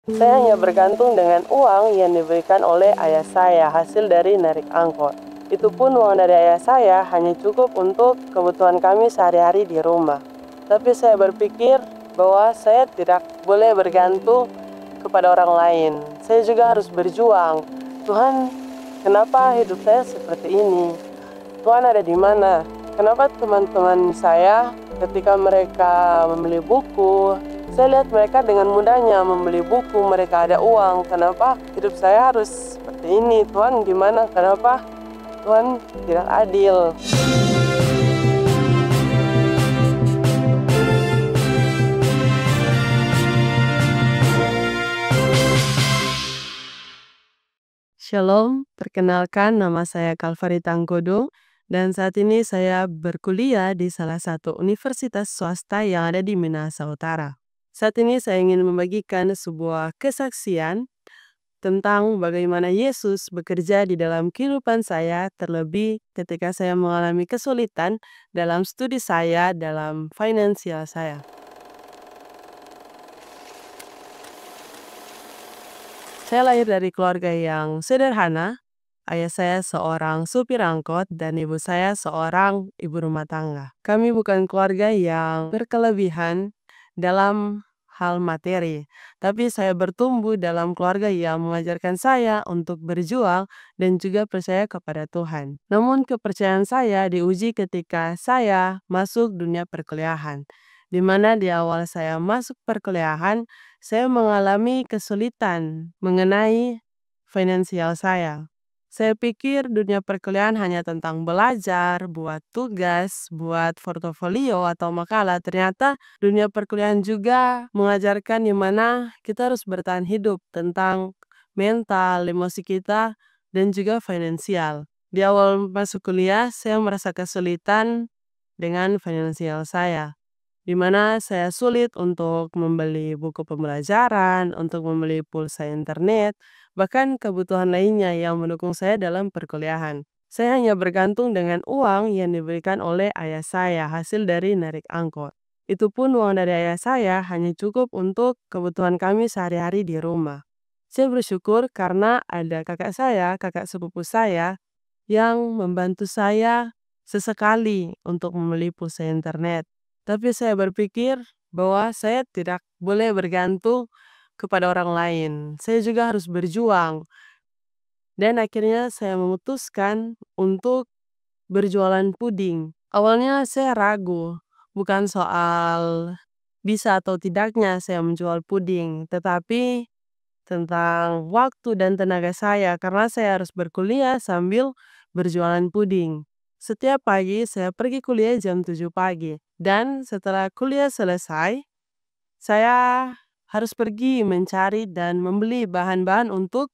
Saya hanya bergantung dengan uang yang diberikan oleh ayah saya hasil dari narik angkot. Itu pun uang dari ayah saya hanya cukup untuk kebutuhan kami sehari-hari di rumah. Tapi saya berpikir bahwa saya tidak boleh bergantung kepada orang lain. Saya juga harus berjuang. Tuhan, kenapa hidup saya seperti ini? Tuhan ada di mana? Kenapa teman-teman saya ketika mereka membeli buku, saya lihat mereka dengan mudahnya membeli buku, mereka ada uang. Kenapa hidup saya harus seperti ini? Tuhan gimana? Kenapa Tuhan tidak adil? Shalom, perkenalkan nama saya Kalvari Tanggodo dan saat ini saya berkuliah di salah satu universitas swasta yang ada di Minahasa Utara. Saat ini saya ingin membagikan sebuah kesaksian tentang bagaimana Yesus bekerja di dalam kehidupan saya, terlebih ketika saya mengalami kesulitan dalam studi saya, dalam finansial saya. Saya lahir dari keluarga yang sederhana. Ayah saya seorang supir angkot dan ibu saya seorang ibu rumah tangga. Kami bukan keluarga yang berkelebihan dalam hal materi, tapi saya bertumbuh dalam keluarga yang mengajarkan saya untuk berjuang dan juga percaya kepada Tuhan. Namun kepercayaan saya diuji ketika saya masuk dunia perkuliahan, di mana di awal saya masuk perkuliahan, saya mengalami kesulitan mengenai finansial saya. Saya pikir dunia perkuliahan hanya tentang belajar, buat tugas, buat portofolio atau makalah. Ternyata dunia perkuliahan juga mengajarkan di mana kita harus bertahan hidup tentang mental, emosi kita, dan juga finansial. Di awal masuk kuliah, saya merasa kesulitan dengan finansial saya, di mana saya sulit untuk membeli buku pembelajaran, untuk membeli pulsa internet, bahkan kebutuhan lainnya yang mendukung saya dalam perkuliahan. Saya hanya bergantung dengan uang yang diberikan oleh ayah saya hasil dari narik angkot. Itu pun uang dari ayah saya hanya cukup untuk kebutuhan kami sehari-hari di rumah. Saya bersyukur karena ada kakak sepupu saya, yang membantu saya sesekali untuk membeli pulsa internet. Tapi saya berpikir bahwa saya tidak boleh bergantung kepada orang lain. Saya juga harus berjuang. Dan akhirnya saya memutuskan untuk berjualan puding. Awalnya saya ragu, bukan soal bisa atau tidaknya saya menjual puding, tetapi tentang waktu dan tenaga saya karena saya harus berkuliah sambil berjualan puding. Setiap pagi saya pergi kuliah jam 7 pagi. Dan setelah kuliah selesai, saya harus pergi mencari dan membeli bahan-bahan untuk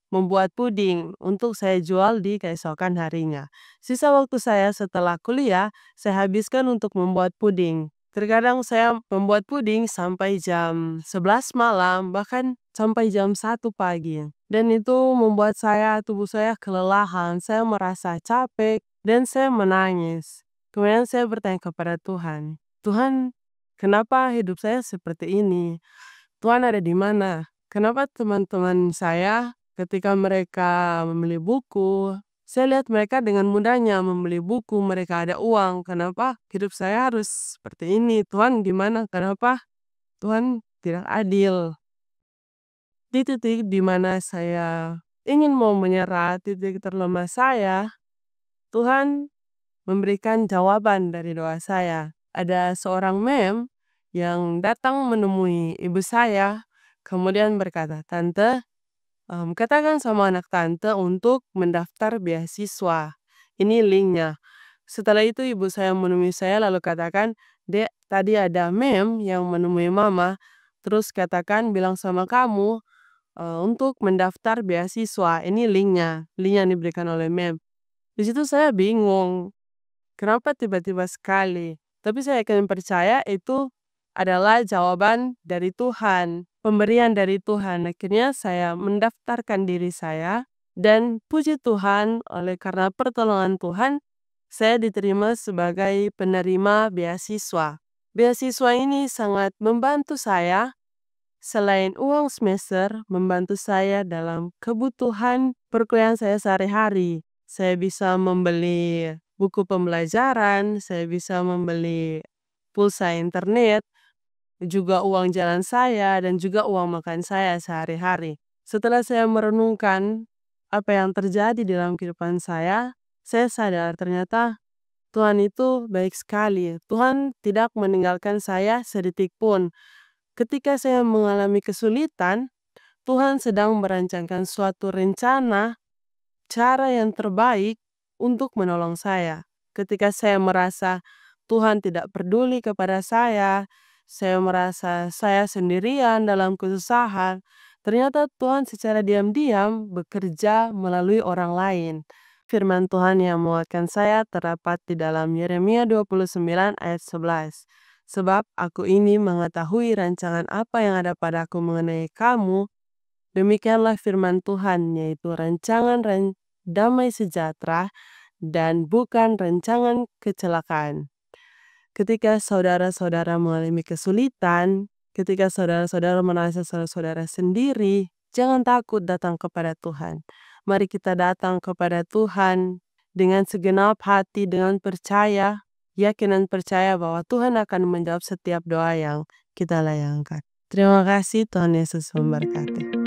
membuat puding untuk saya jual di keesokan harinya. Sisa waktu saya setelah kuliah, saya habiskan untuk membuat puding. Terkadang saya membuat puding sampai jam 11 malam, bahkan sampai jam 1 pagi. Dan itu membuat tubuh saya kelelahan, saya merasa capek, dan saya menangis. Kemudian saya bertanya kepada Tuhan, Tuhan, kenapa hidup saya seperti ini? Tuhan ada di mana? Kenapa teman-teman saya ketika mereka membeli buku, saya lihat mereka dengan mudahnya membeli buku, mereka ada uang. Kenapa hidup saya harus seperti ini? Tuhan gimana? Kenapa Tuhan tidak adil? Di titik di mana saya ingin mau menyerah, titik terlemah saya, Tuhan memberikan jawaban dari doa saya. Ada seorang mem yang datang menemui ibu saya, kemudian berkata, "Tante, katakan sama anak tante untuk mendaftar beasiswa. Ini linknya." Setelah itu ibu saya menemui saya lalu katakan, "Dek, tadi ada mem yang menemui mama, terus katakan bilang sama kamu untuk mendaftar beasiswa. Ini linknya, link yang diberikan oleh mem." Di situ saya bingung, kenapa tiba-tiba sekali? Tapi saya akan percaya itu adalah jawaban dari Tuhan, pemberian dari Tuhan. Akhirnya saya mendaftarkan diri saya dan puji Tuhan oleh karena pertolongan Tuhan, saya diterima sebagai penerima beasiswa. Beasiswa ini sangat membantu saya Selain uang semester membantu saya dalam kebutuhan perkuliahan saya sehari-hari. Saya bisa membeli buku pembelajaran, saya bisa membeli pulsa internet, juga uang jalan saya, dan juga uang makan saya sehari-hari. Setelah saya merenungkan apa yang terjadi dalam kehidupan saya sadar ternyata Tuhan itu baik sekali. Tuhan tidak meninggalkan saya sedetik pun. Ketika saya mengalami kesulitan, Tuhan sedang merancangkan suatu rencana, cara yang terbaik untuk menolong saya. Ketika saya merasa Tuhan tidak peduli kepada saya merasa saya sendirian dalam kesusahan, ternyata Tuhan secara diam-diam bekerja melalui orang lain. Firman Tuhan yang menguatkan saya terdapat di dalam Yeremia 29 ayat 11. Sebab aku ini mengetahui rancangan apa yang ada padaku mengenai kamu, demikianlah firman Tuhan, yaitu rancangan damai sejahtera dan bukan rancangan kecelakaan. Ketika saudara-saudara mengalami kesulitan, ketika saudara-saudara merasa saudara sendiri, jangan takut datang kepada Tuhan. Mari kita datang kepada Tuhan dengan segenap hati, dengan percaya, yakin dan percaya bahwa Tuhan akan menjawab setiap doa yang kita layangkan. Terima kasih, Tuhan Yesus memberkati.